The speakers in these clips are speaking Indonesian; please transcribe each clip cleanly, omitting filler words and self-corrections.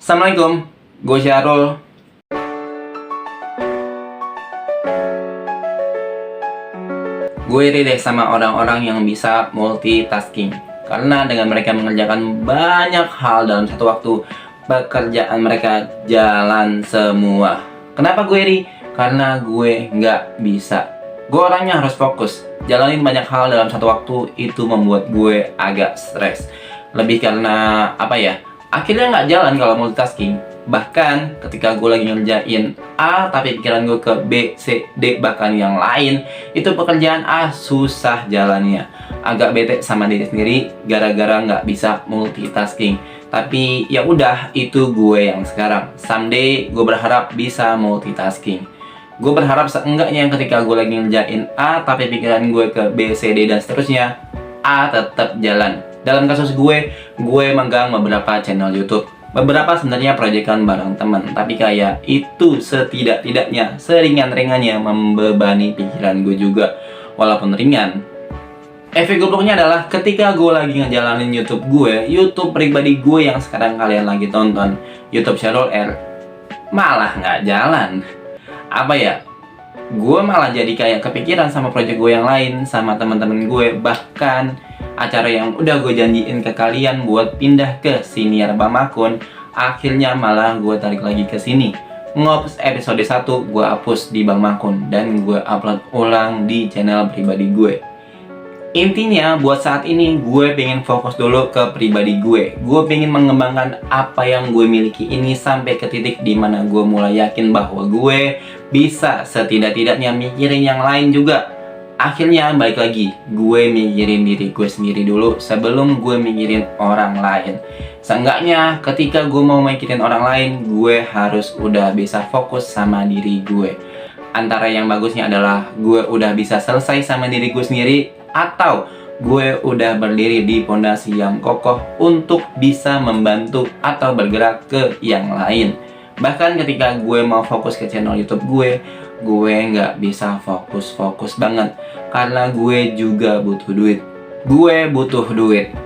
Assalamualaikum, gue Syahrul. Gue iri deh sama orang-orang yang bisa multitasking. Karena dengan mereka mengerjakan banyak hal dalam satu waktu, pekerjaan mereka jalan semua. Kenapa gue iri? Karena gue nggak bisa. Gue orangnya harus fokus. Jalanin banyak hal dalam satu waktu itu membuat gue agak stres. Lebih karena apa ya? Akhirnya nggak jalan kalau multitasking. Bahkan ketika gue lagi ngerjain A tapi pikiran gue ke B, C, D bahkan yang lain, itu pekerjaan A susah jalannya. Agak bete sama diri sendiri gara-gara nggak bisa multitasking. Tapi ya udah, itu gue yang sekarang. Someday gue berharap bisa multitasking. Gue berharap seenggaknya ketika gue lagi ngerjain A tapi pikiran gue ke B, C, D dan seterusnya, A tetap jalan. Dalam kasus gue megang beberapa channel YouTube. Beberapa sebenarnya proyekan bareng teman, tapi kayak itu setidak-tidaknya seringan-ringannya membebani pikiran gue juga. Walaupun ringan, efek gobloknya adalah ketika gue lagi ngejalanin YouTube pribadi gue yang sekarang kalian lagi tonton, YouTube Syahrul R, malah nggak jalan. Apa ya? Gue malah jadi kayak kepikiran sama project gue yang lain, sama teman-teman gue, bahkan acara yang udah gue janjiin ke kalian buat pindah ke siniar Bang Makun, akhirnya malah gue tarik lagi ke sini. Ngops episode 1 gue hapus di Bang Makun dan gue upload ulang di channel pribadi gue. Intinya buat saat ini gue pengen fokus dulu ke pribadi gue. Gue pengen mengembangkan apa yang gue miliki ini sampai ke titik dimana gue mulai yakin bahwa gue bisa setidak-tidaknya mikirin yang lain juga. Akhirnya balik lagi, gue mikirin diri gue sendiri dulu sebelum gue mikirin orang lain. Seenggaknya ketika gue mau mikirin orang lain, gue harus udah bisa fokus sama diri gue. Antara yang bagusnya adalah gue udah bisa selesai sama diri gue sendiri, atau gue udah berdiri di pondasi yang kokoh untuk bisa membantu atau bergerak ke yang lain. Bahkan ketika gue mau fokus ke channel YouTube gue nggak bisa fokus banget karena gue juga butuh duit.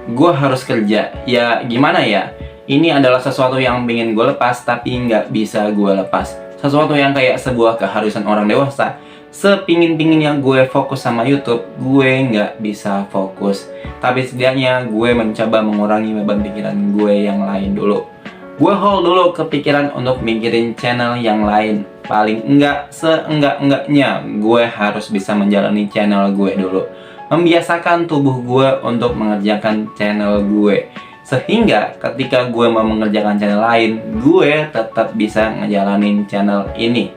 Gue harus kerja. Ya gimana ya? Ini adalah sesuatu yang pengen gue lepas tapi nggak bisa gue lepas. Sesuatu yang kayak sebuah keharusan orang dewasa. Sepingin-pinginnya gue fokus sama YouTube, gue nggak bisa fokus. Tapi setidaknya gue mencoba mengurangi beban pikiran gue yang lain dulu. Gue hold dulu kepikiran untuk mikirin channel yang lain. Paling seenggak-enggaknya gue harus bisa menjalani channel gue dulu. Membiasakan tubuh gue untuk mengerjakan channel gue. Sehingga ketika gue mau mengerjakan channel lain, gue tetap bisa ngejalanin channel ini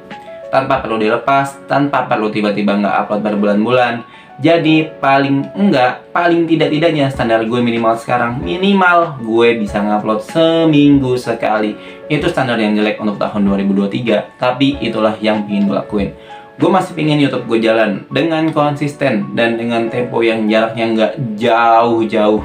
tanpa perlu dilepas, tanpa perlu tiba-tiba nggak upload berbulan-bulan. Jadi paling tidak-tidaknya standar gue minimal sekarang, minimal gue bisa ngupload seminggu sekali. Itu standar yang jelek untuk tahun 2023, tapi itulah yang ingin gue lakuin. Gue masih pengen YouTube gue jalan dengan konsisten dan dengan tempo yang jaraknya nggak jauh-jauh,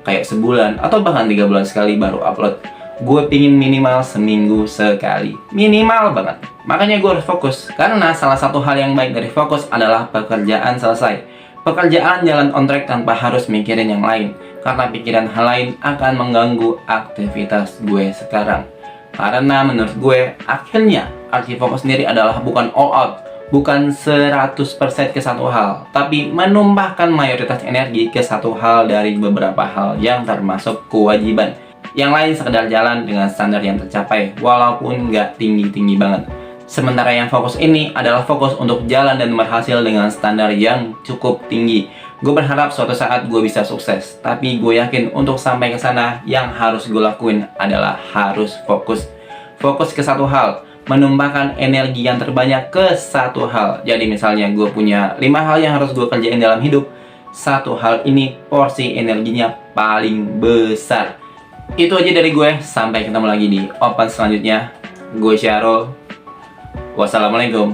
kayak sebulan atau bahkan 3 bulan sekali baru upload. Gue pingin minimal seminggu sekali, minimal banget. Makanya gue harus fokus, karena salah satu hal yang baik dari fokus adalah pekerjaan selesai. Pekerjaan jalan on track tanpa harus mikirin yang lain, karena pikiran hal lain akan mengganggu aktivitas gue sekarang. Karena menurut gue, akhirnya arti fokus sendiri adalah bukan all out, bukan 100% ke satu hal, tapi menumpahkan mayoritas energi ke satu hal dari beberapa hal yang termasuk kewajiban. Yang lain sekedar jalan dengan standar yang tercapai, walaupun nggak tinggi-tinggi banget. Sementara yang fokus ini adalah fokus untuk jalan dan berhasil dengan standar yang cukup tinggi. Gue berharap suatu saat gue bisa sukses, tapi gue yakin untuk sampai ke sana yang harus gue lakuin adalah harus fokus. Fokus ke satu hal, menumpahkan energi yang terbanyak ke satu hal. Jadi misalnya gue punya 5 hal yang harus gue kerjain dalam hidup, satu hal ini porsi energinya paling besar. Itu aja dari gue, sampai ketemu lagi di open selanjutnya. Gue Syahrul. Wassalamualaikum.